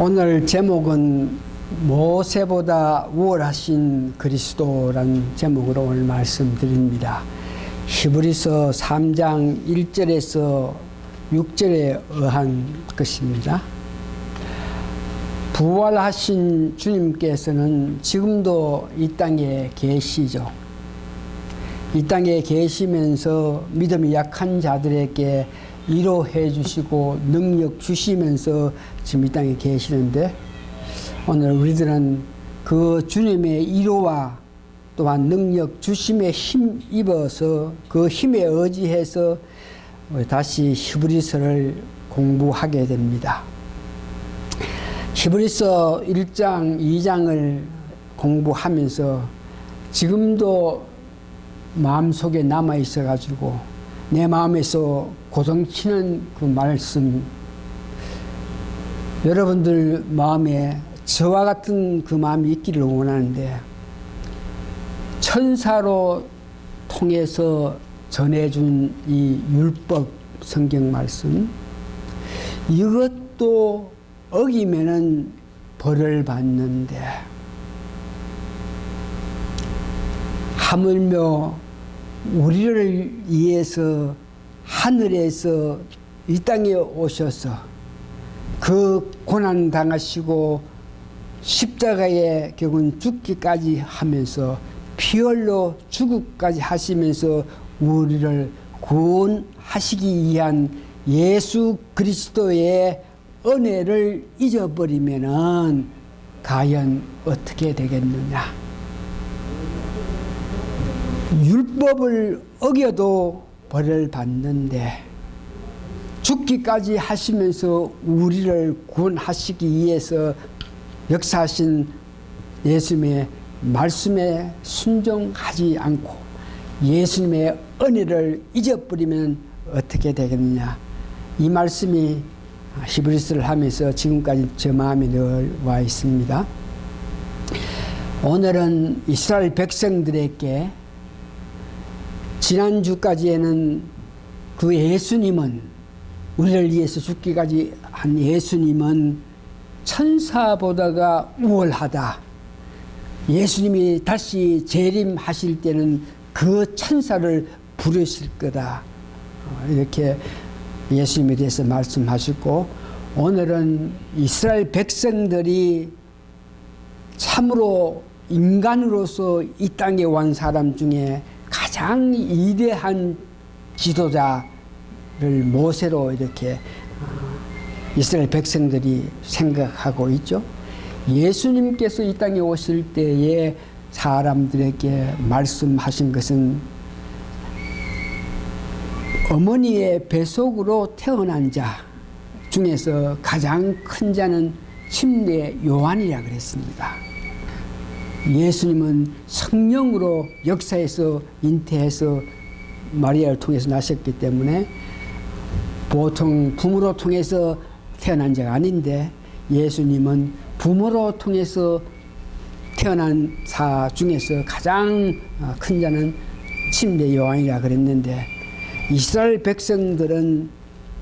오늘 제목은 모세보다 우월하신 그리스도라는 제목으로 오늘 말씀드립니다. 히브리서 3장 1절에서 6절에 의한 것입니다. 부활하신 주님께서는 지금도 이 땅에 계시죠. 이 땅에 계시면서 믿음이 약한 자들에게 위로해 주시고 능력 주시면서 지금 이 땅에 계시는데, 오늘 우리들은 그 주님의 위로와 또한 능력 주심에 힘입어서 그 힘에 의지해서 다시 히브리서를 공부하게 됩니다. 히브리서 1장, 2장을 공부하면서 지금도 마음속에 남아있어 가지고 내 마음에서 고동치는 그 말씀, 여러분들 마음에 저와 같은 그 마음이 있기를 원하는데, 천사로 통해서 전해준 이 율법 성경 말씀, 이것도 어기면은 벌을 받는데, 하물며 우리를 위해서 하늘에서 이 땅에 오셔서 그 고난 당하시고 십자가에 결국은 죽기까지 하면서 피 흘려 죽기까지 하시면서 우리를 구원하시기 위한 예수 그리스도의 은혜를 잊어버리면은 과연 어떻게 되겠느냐? 율법을 어겨도 벌을 받는데 죽기까지 하시면서 우리를 구원하시기 위해서 역사하신 예수님의 말씀에 순종하지 않고 예수님의 은혜를 잊어버리면 어떻게 되겠느냐? 이 말씀이 히브리서를 하면서 지금까지 제 마음에 늘 와 있습니다. 오늘은 이스라엘 백성들에게 지난주까지에는 그 예수님은, 우리를 위해서 죽기까지 한 예수님은 천사보다가 우월하다. 예수님이 다시 재림하실 때는 그 천사를 부르실 거다. 이렇게 예수님에 대해서 말씀하셨고, 오늘은 이스라엘 백성들이 참으로 인간으로서 이 땅에 온 사람 중에 가장 위대한 지도자를 모세로 이렇게 이스라엘 백성들이 생각하고 있죠. 예수님께서 이 땅에 오실 때에 사람들에게 말씀하신 것은 어머니의 뱃속으로 태어난 자 중에서 가장 큰 자는 침례 요한이라 그랬습니다. 예수님은 성령으로 역사에서 잉태해서 마리아를 통해서 나셨기 때문에 보통 부모로 통해서 태어난 자가 아닌데, 예수님은 부모로 통해서 태어난 사 중에서 가장 큰 자는 침례 요한이라 그랬는데, 이스라엘 백성들은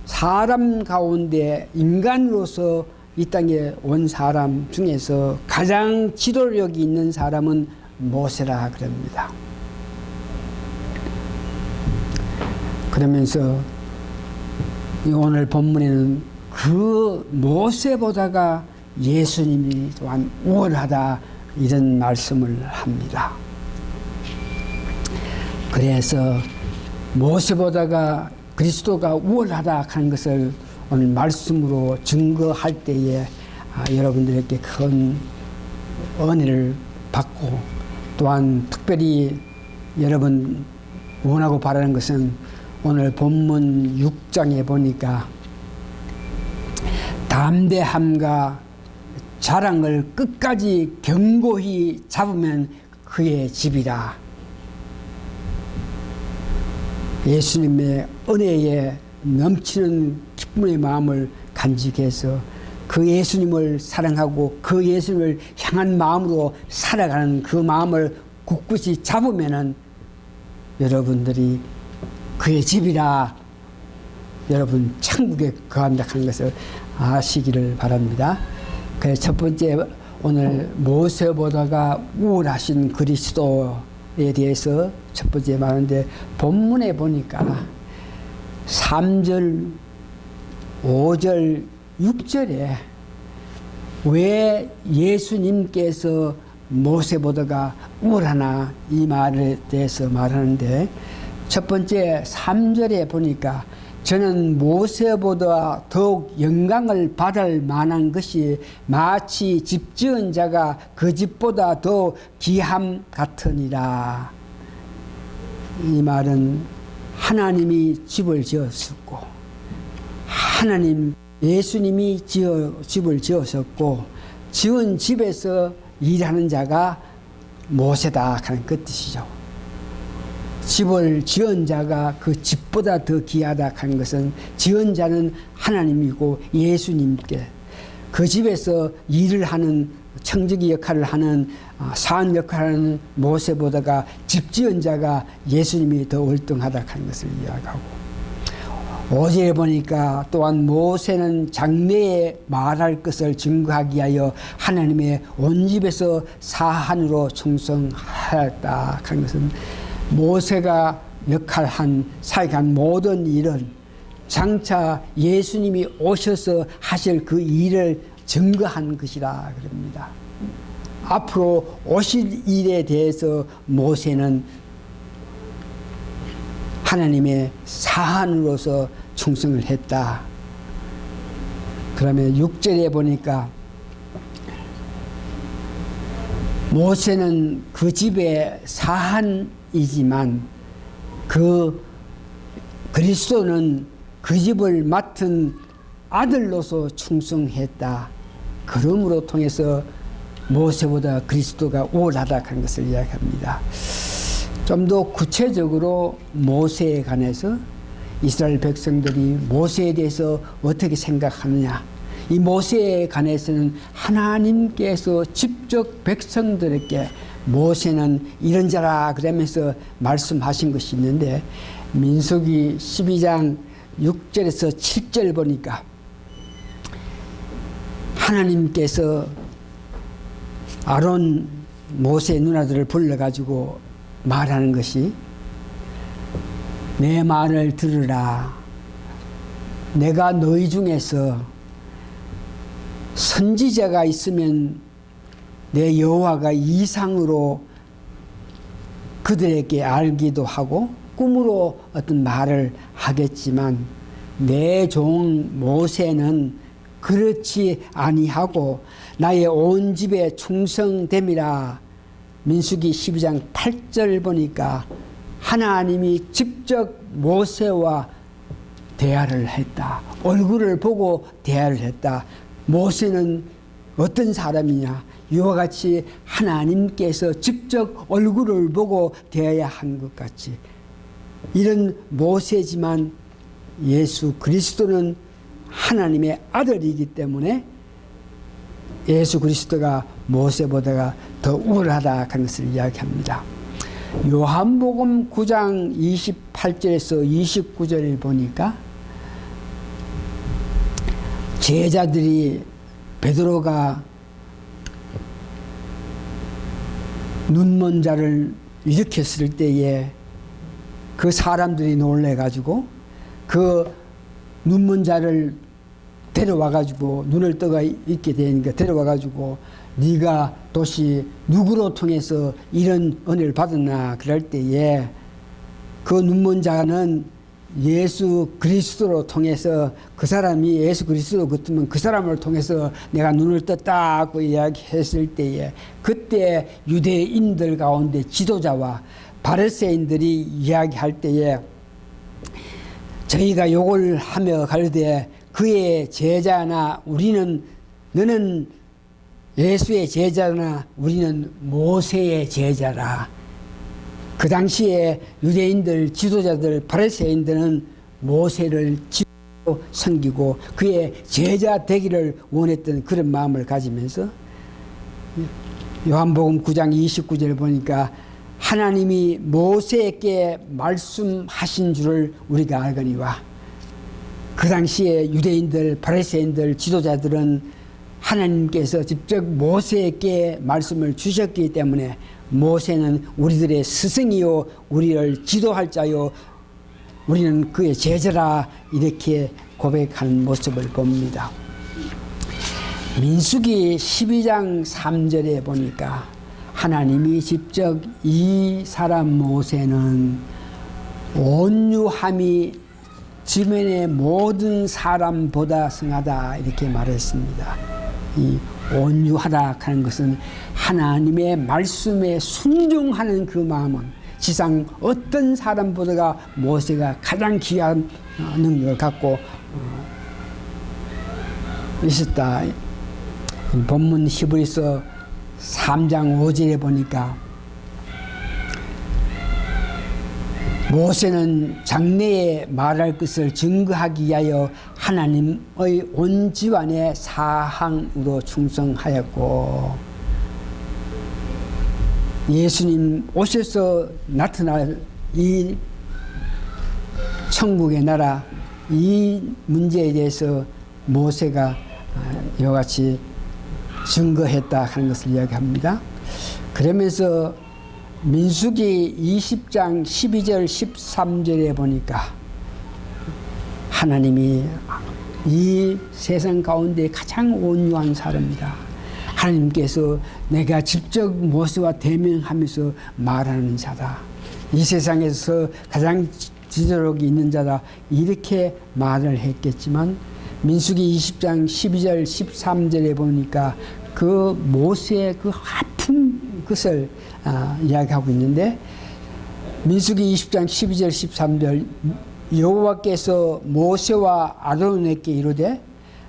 사람 가운데 인간으로서 이 땅에 온 사람 중에서 가장 지도력이 있는 사람은 모세라 그럽니다. 그러면서 오늘 본문에는 그 모세보다가 예수님이 또한 우월하다, 이런 말씀을 합니다. 그래서 모세보다가 그리스도가 우월하다 하는 것을 오늘 말씀으로 증거할 때에 여러분들에게 큰 은혜를 받고, 또한 특별히 여러분 원하고 바라는 것은 오늘 본문 6장에 보니까 담대함과 자랑을 끝까지 견고히 잡으면 그의 집이다. 예수님의 은혜에 넘치는 기쁨의 마음을 간직해서 그 예수님을 사랑하고 그 예수님을 향한 마음으로 살아가는 그 마음을 굳굳이 잡으면은 여러분들이 그의 집이라 여러분 천국에 거한다 하는 것을 아시기를 바랍니다. 그래서 첫 번째 오늘 모세보다가 우월하신 그리스도에 대해서 첫 번째 말하는데, 본문에 보니까 3절, 5절, 6절에 왜 예수님께서 모세보다가 우월하나 이 말에 대해서 말하는데, 첫 번째 3절에 보니까 저는 모세보다 더욱 영광을 받을 만한 것이 마치 집 지은 자가 그 집보다 더 귀함 같으니라. 이 말은 하나님이 집을 지었었고, 하나님 예수님이 집을 지었었고, 지은 집에서 일하는 자가 모세다 하는 그 뜻이죠. 집을 지은 자가 그 집보다 더 귀하다 하는 것은 지은 자는 하나님이고 예수님께, 그 집에서 일을 하는 청지기 역할을 하는 사원 역할을 하는 모세보다가 집 지은 자가 예수님이 더 월등하다 하는 것을 이야기하고, 5절에 보니까 또한 모세는 장래에 말할 것을 증거하기 위하여 하나님의 온 집에서 사한으로 충성하였다 하는 것은, 모세가 역할한 사역한 모든 일은 장차 예수님이 오셔서 하실 그 일을 증거한 것이라 그럽니다. 앞으로 오실 일에 대해서 모세는 하나님의 사한으로서 충성을 했다. 그러면 6절에 보니까 모세는 그 집의 사한이지만 그리스도는 그 집을 맡은 아들로서 충성했다. 그러므로 통해서 모세보다 그리스도가 우월하다 하는 것을 이야기합니다. 좀 더 구체적으로 모세에 관해서 이스라엘 백성들이 모세에 대해서 어떻게 생각하느냐, 이 모세에 관해서는 하나님께서 직접 백성들에게 모세는 이런 자라 그러면서 말씀하신 것이 있는데, 민수기 12장 6절에서 7절 보니까 하나님께서 아론 모세 누나들을 불러가지고 말하는 것이, 내 말을 들으라. 내가 너희 중에서 선지자가 있으면 내 여호와가 이상으로 그들에게 알기도 하고 꿈으로 어떤 말을 하겠지만, 내 종 모세는 그렇지 아니하고 나의 온 집에 충성됨이라. 민수기 12장 8절 보니까 하나님이 직접 모세와 대화를 했다. 얼굴을 보고 대화를 했다. 모세는 어떤 사람이냐? 이와 같이 하나님께서 직접 얼굴을 보고 대해야 한 것 같이, 이런 모세지만 예수 그리스도는 하나님의 아들이기 때문에 예수 그리스도가 모세보다가 더 우월하다 하는 것을 이야기합니다. 요한복음 9장 28절에서 29절을 보니까 제자들이 베드로가 눈먼 자를 일으켰을 때에 그 사람들이 놀래가지고 그 눈먼 자를 데려와가지고 눈을 떠가 있게 되니까 데려와가지고 네가 도시 누구로 통해서 이런 은혜를 받았나 그럴 때에 그 눈먼 자는 예수 그리스도로 통해서 그 사람이 예수 그리스도 같으면 그 사람을 통해서 내가 눈을 떴다고 이야기했을 때에 그때 유대인들 가운데 지도자와 바리새인들이 이야기할 때에 저희가 욕을 하며 가르되 그의 제자나 우리는 너는 예수의 제자나 우리는 모세의 제자라. 그 당시에 유대인들 지도자들 바리새인들은 모세를 지도로 섬기고 그의 제자 되기를 원했던 그런 마음을 가지면서 요한복음 9장 29절 보니까 하나님이 모세에게 말씀하신 줄을 우리가 알거니와, 그 당시에 유대인들 바리새인들 지도자들은 하나님께서 직접 모세에게 말씀을 주셨기 때문에 모세는 우리들의 스승이요 우리를 지도할 자요 우리는 그의 제자라 이렇게 고백하는 모습을 봅니다. 민수기 12장 3절에 보니까 하나님이 직접 이 사람 모세는 온유함이 지면의 모든 사람보다 승하다 이렇게 말했습니다. 이 온유하다 하는 것은 하나님의 말씀에 순종하는 그 마음은 지상 어떤 사람보다 모세가 가장 귀한 능력을 갖고 있었다. 본문 히브리서 3장 5절에 보니까 모세는 장래에 말할 것을 증거하기 위하여 하나님의 온 집안의 사항으로 충성하였고 예수님 오셔서 나타날 이 천국의 나라 이 문제에 대해서 모세가 이와 같이 증거했다 하는 것을 이야기합니다. 그러면서 민수기 20장 12절 13절에 보니까 하나님이 이 세상 가운데 가장 온유한 사람이다. 하나님께서 내가 직접 모세와 대면하면서 말하는 자다. 이 세상에서 가장 지도력이 있는 자다. 이렇게 말을 했겠지만 민수기 20장 12절 13절에 보니까 그 모세의 그 아픈 것을 이야기하고 있는데 민수기 20장 12절 13절 여호와께서 모세와 아론에게 이르되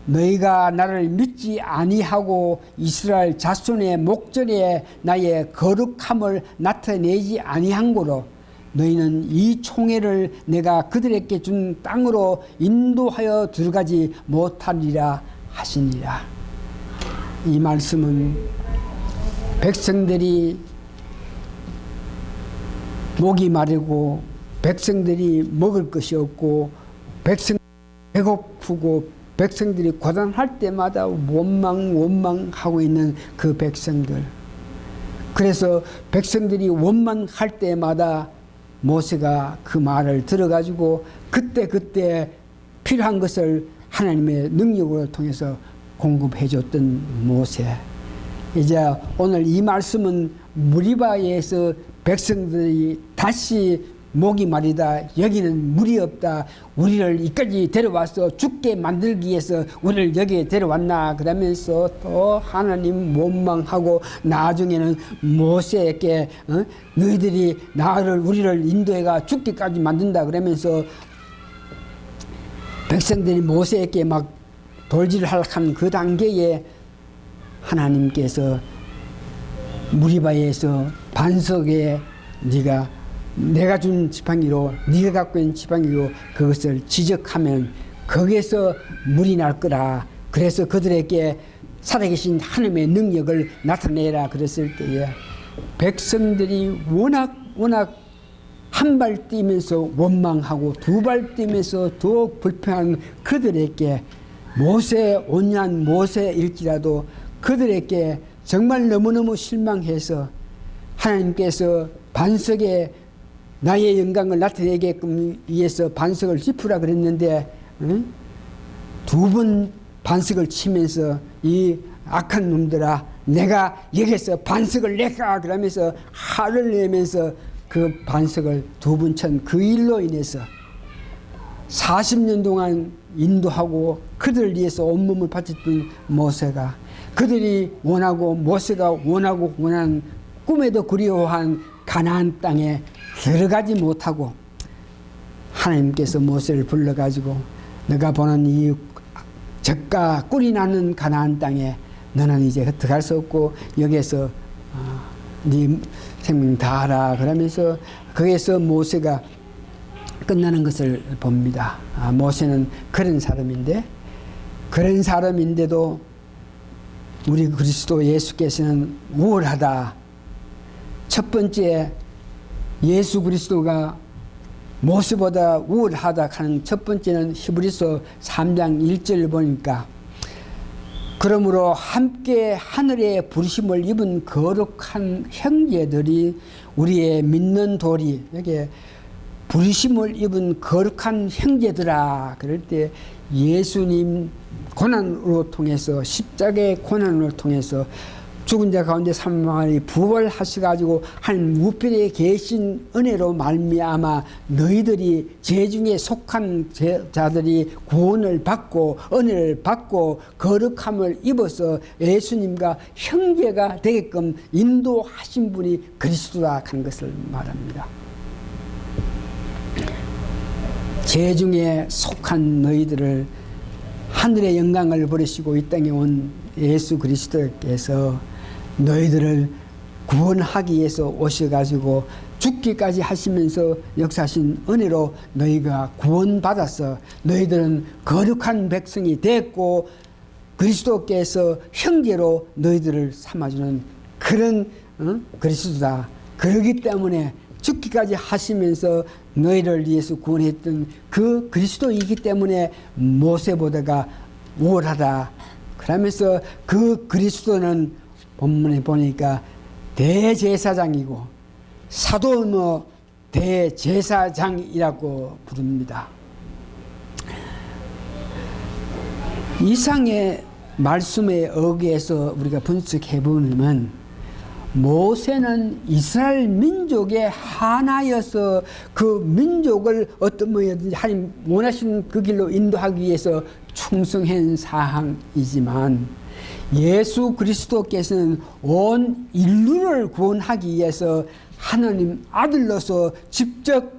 너희가 나를 믿지 아니하고 이스라엘 자손의 목전에 나의 거룩함을 나타내지 아니한 고로 너희는 이 총회를 내가 그들에게 준 땅으로 인도하여 들어가지 못하리라 하시니라. 이 말씀은 백성들이 목이 마르고 백성들이 먹을 것이 없고 백성들이 배고프고 백성들이 고단할 때마다 원망하고 있는 그 백성들. 그래서 백성들이 원망할 때마다 모세가 그 말을 들어가지고 그때 필요한 것을 하나님의 능력을 통해서 공급해 줬던 모세. 이제 오늘 이 말씀은 무리바에서 백성들이 다시 목이 마르다 여기는 물이 없다. 우리를 여기까지 데려와서 죽게 만들기 위해서 우리를 여기에 데려왔나 그러면서 또 하나님 원망하고 나중에는 모세에게 너희들이 우리를 인도해가 죽기까지 만든다 그러면서 백성들이 모세에게 막 돌질하는 그 단계에 하나님께서 무리바에서 반석에 내가 준 지팡이로 네가 갖고 있는 지팡이로 그것을 지적하면 거기에서 물이 날 거라. 그래서 그들에게 살아계신 하나님의 능력을 나타내라 그랬을 때에 백성들이 워낙 한 발 뛰면서 원망하고 두 발 뛰면서 더 불평한 그들에게 온유한 모세일지라도 그들에게 정말 너무너무 실망해서 하나님께서 반석에 나의 영광을 나타내게끔 위해서 반석을 짚으라 그랬는데 두 번 반석을 치면서 이 악한 놈들아 내가 여기서 반석을 내가 그러면서 화를 내면서 그 반석을 두 번 친 그 일로 인해서 40년 동안 인도하고 그들을 위해서 온몸을 바쳤던 모세가 그들이 원하고 모세가 원한 꿈에도 그리워한 가나안 땅에 들어가지 못하고 하나님께서 모세를 불러가지고 너가 보는 이 젖과 꿀이 나는 가나안 땅에 너는 이제 들어갈 수 없고 여기에서 네 생명 다하라 그러면서 거기에서 모세가 끝나는 것을 봅니다. 모세는 그런 사람인데도 우리 그리스도 예수께서는 우월하다. 첫 번째 예수 그리스도가 모세보다 우월하다 하는 첫 번째는 히브리서 3장 1절을 보니까 그러므로 함께 하늘의 부르심을 입은 거룩한 형제들이 우리의 믿는 도리, 여기 부르심을 입은 거룩한 형제들아, 그럴 때 예수님 고난으로 통해서, 십자가의 고난으로 통해서 죽은 자 가운데 사망하니 부활하셔가지고 하나님 우편에 계신 은혜로 말미암아 너희들이 죄중에 속한 자들이 구원을 받고 은혜를 받고 거룩함을 입어서 예수님과 형제가 되게끔 인도하신 분이 그리스도라 하는 것을 말합니다. 죄중에 속한 너희들을 하늘의 영광을 버리시고 이 땅에 온 예수 그리스도께서 너희들을 구원하기 위해서 오셔가지고 죽기까지 하시면서 역사하신 은혜로 너희가 구원받아서 너희들은 거룩한 백성이 됐고 그리스도께서 형제로 너희들을 삼아주는 그런 그리스도다. 그러기 때문에 죽기까지 하시면서 너희를 위해서 구원했던 그 그리스도이기 때문에 모세보다가 우월하다. 그러면서 그 그리스도는 본문에 보니까 대제사장이고 사도는 대제사장이라고 부릅니다. 이상의 말씀에 의해서 우리가 분석해 보면 모세는 이스라엘 민족의 하나여서 그 민족을 어떤 모양이든지 하나님 원하시는 그 길로 인도하기 위해서 충성한 사항이지만 예수 그리스도께서는 온 인류를 구원하기 위해서 하나님 아들로서 직접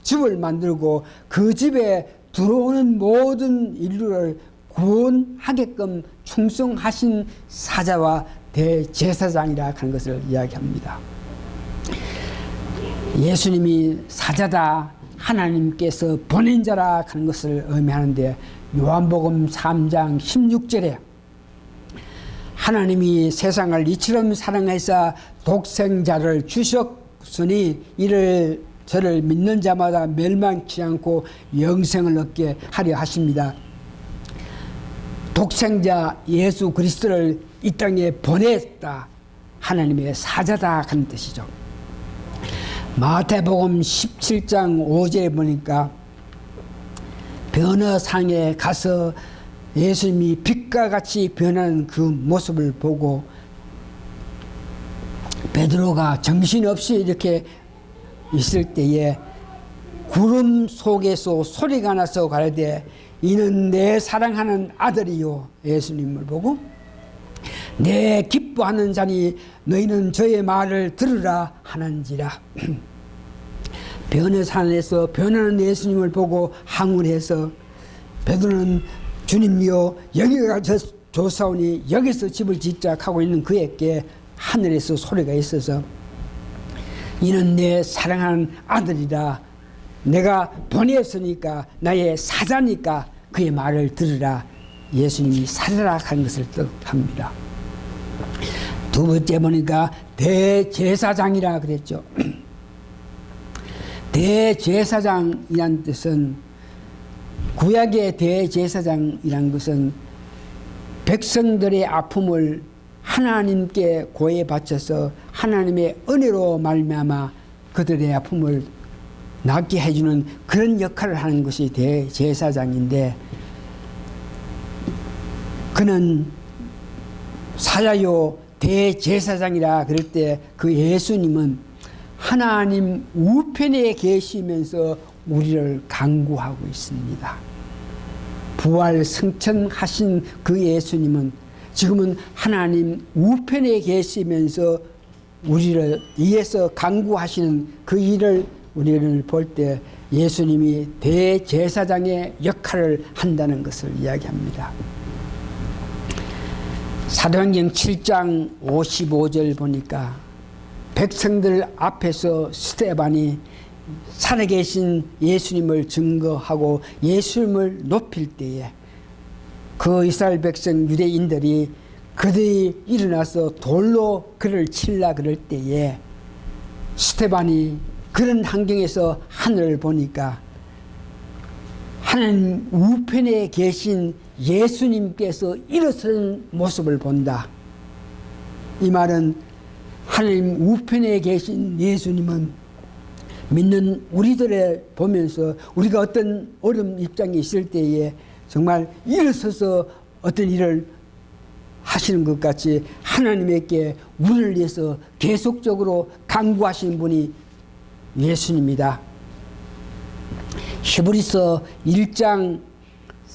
집을 만들고 그 집에 들어오는 모든 인류를 구원하게끔 충성하신 사자와 대제사장이라 하는 것을 이야기합니다. 예수님이 사자다, 하나님께서 보낸 자라 하는 것을 의미하는데 요한복음 3장 16절에 하나님이 세상을 이처럼 사랑하사 독생자를 주셨으니 이를 저를 믿는 자마다 멸망치 않고 영생을 얻게 하려 하십니다. 독생자 예수 그리스도를 이 땅에 보냈다. 하나님의 사자다 하는 뜻이죠. 마태복음 17장 5절에 보니까 변화상에 가서 예수님이 빛과 같이 변하는 그 모습을 보고 베드로가 정신없이 이렇게 있을 때에 구름 속에서 소리가 나서 가라되 이는 내 사랑하는 아들이요. 예수님을 보고 내 기뻐하는 자니 너희는 저의 말을 들으라 하는지라. 변화산에서 변하는 예수님을 보고 항문해서 베드로는 주님이여 여기가 좋사오니 여기서 집을 짓자 하고 있는 그에게 하늘에서 소리가 있어서 이는 내 사랑하는 아들이라. 내가 보냈으니까 나의 사자니까 그의 말을 들으라. 예수님이 사자라 하는 것을 뜻합니다. 두 번째 보니까 대제사장이라 그랬죠. 대제사장이란 뜻은 구약의 대제사장이란 것은 백성들의 아픔을 하나님께 고해 바쳐서 하나님의 은혜로 말미암아 그들의 아픔을 낫게 해주는 그런 역할을 하는 것이 대제사장인데 그는 사자요 대제사장이라 그럴 때 그 예수님은 하나님 우편에 계시면서 우리를 간구하고 있습니다. 부활 승천하신 그 예수님은 지금은 하나님 우편에 계시면서 우리를 위해서 간구하시는 그 일을 우리를 볼 때 예수님이 대제사장의 역할을 한다는 것을 이야기합니다. 사도행전 7장 55절 보니까 백성들 앞에서 스데반이 살아계신 예수님을 증거하고 예수님을 높일 때에 그 이스라엘 백성 유대인들이 그들이 일어나서 돌로 그를 칠라 그럴 때에 스데반이 그런 환경에서 하늘을 보니까 하나님 우편에 계신 예수님께서 일어서는 모습을 본다. 이 말은 하나님 우편에 계신 예수님은 믿는 우리들을 보면서 우리가 어떤 어려운 입장에 있을 때에 정말 일어서서 어떤 일을 하시는 것 같이 하나님께 우리를 위해서 계속적으로 간구하시는 분이 예수님이다. 히브리서 1장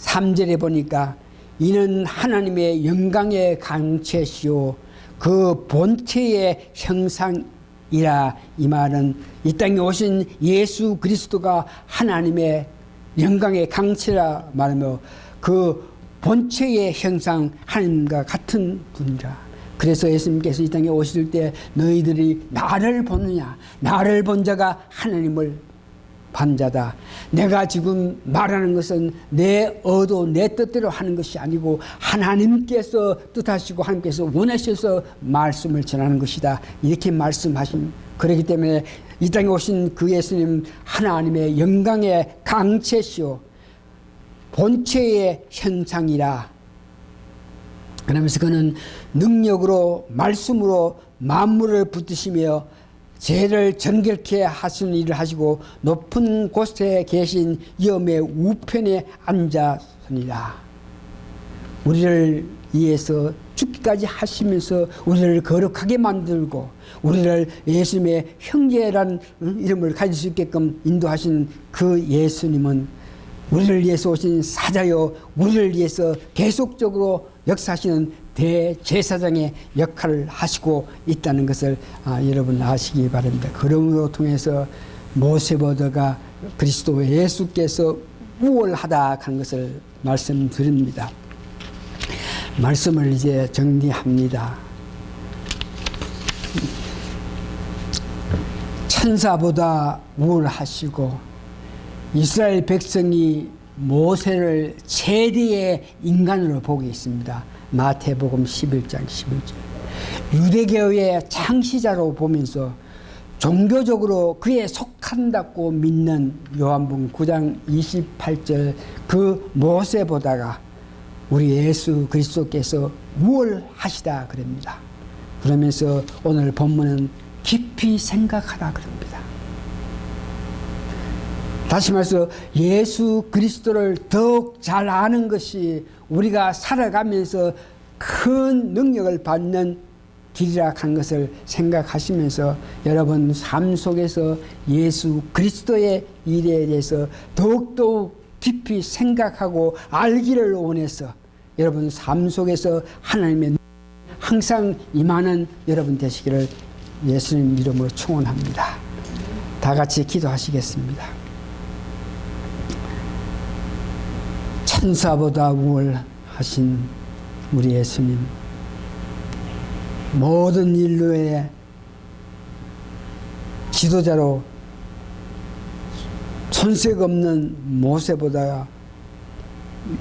3절에 보니까 이는 하나님의 영광의 강체시오 그 본체의 형상이라. 이 말은 이 땅에 오신 예수 그리스도가 하나님의 영광의 강체라 말하며 그 본체의 형상 하나님과 같은 분이라. 그래서 예수님께서 이 땅에 오실 때 너희들이 나를 보느냐, 나를 본 자가 하나님을 본 자다. 내가 지금 말하는 것은 내 의도 내 뜻대로 하는 것이 아니고 하나님께서 뜻하시고 하나님께서 원하셔서 말씀을 전하는 것이다. 이렇게 말씀하신. 그렇기 때문에 이 땅에 오신 그 예수님 하나님의 영광의 강체시오 본체의 형상이라. 그러면서 그는 능력으로 말씀으로 만물을 붙드시며 죄를 정결케 하시는 일을 하시고 높은 곳에 계신 염의 우편에 앉았으니라. 우리를 위해서 죽기까지 하시면서 우리를 거룩하게 만들고 우리를 예수님의 형제라는 이름을 가질 수 있게끔 인도하신 그 예수님은 우리를 위해서 오신 사자요 우리를 위해서 계속적으로 역사하시는 대제사장의 역할을 하시고 있다는 것을 여러분 아시기 바랍니다. 그러므로 통해서 모세보다가 그리스도 예수께서 우월하다 하는 것을 말씀드립니다. 말씀을 이제 정리합니다. 천사보다 우월하시고 이스라엘 백성이 모세를 최대의 인간으로 보고 있습니다. 마태복음 11장 11절. 유대교의 창시자로 보면서 종교적으로 그에 속한다고 믿는 요한복음 9장 28절 그 모세보다가 우리 예수 그리스도께서 우월하시다 그럽니다. 그러면서 오늘 본문은 깊이 생각하라 그럽니다. 다시 말해서 예수 그리스도를 더욱 잘 아는 것이 우리가 살아가면서 큰 능력을 받는 길이라 한 것을 생각하시면서 여러분 삶 속에서 예수 그리스도의 일에 대해서 더욱더 깊이 생각하고 알기를 원해서 여러분 삶 속에서 하나님의 항상 임하는 여러분 되시기를 예수님 이름으로 축원합니다. 다 같이 기도하시겠습니다. 천사보다 우월하신 우리 예수님, 모든 인류의 지도자로 손색 없는 모세보다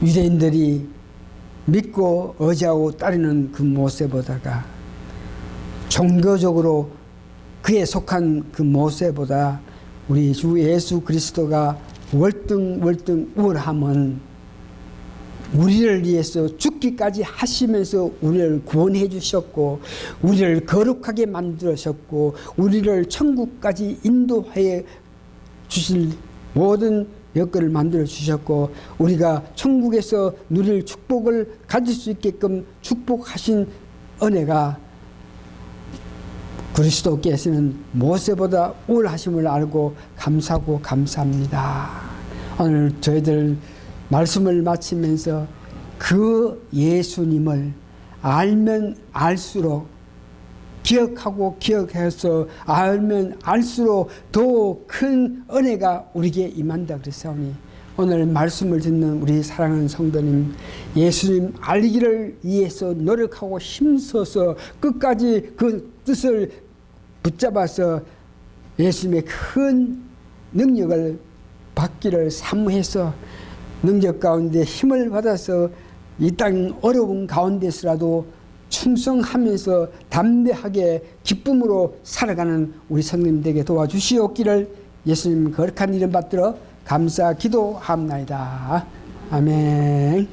유대인들이 믿고 의지하고 따르는 그 모세보다가 종교적으로 그에 속한 그 모세보다 우리 주 예수 그리스도가 월등월등 우월함은 우리를 위해서 죽기까지 하시면서 우리를 구원해 주셨고 우리를 거룩하게 만들으셨고 우리를 천국까지 인도해 주실 모든 여건을 만들어 주셨고 우리가 천국에서 누릴 축복을 가질 수 있게끔 축복하신 은혜가 그리스도께서는 모세보다 우월하심을 알고 감사하고 감사합니다. 오늘 저희들 말씀을 마치면서 그 예수님을 알면 알수록 기억하고 기억해서 알면 알수록 더 큰 은혜가 우리에게 임한다 그랬사오니 오늘 말씀을 듣는 우리 사랑하는 성도님 예수님 알기를 위해서 노력하고 힘써서 끝까지 그 뜻을 붙잡아서 예수님의 큰 능력을 받기를 사모해서 능력 가운데 힘을 받아서 이 땅 어려운 가운데서라도 충성하면서 담대하게 기쁨으로 살아가는 우리 성도님들에게 도와주시옵기를 예수님 거룩한 이름 받들어 감사 기도합나이다. 아멘.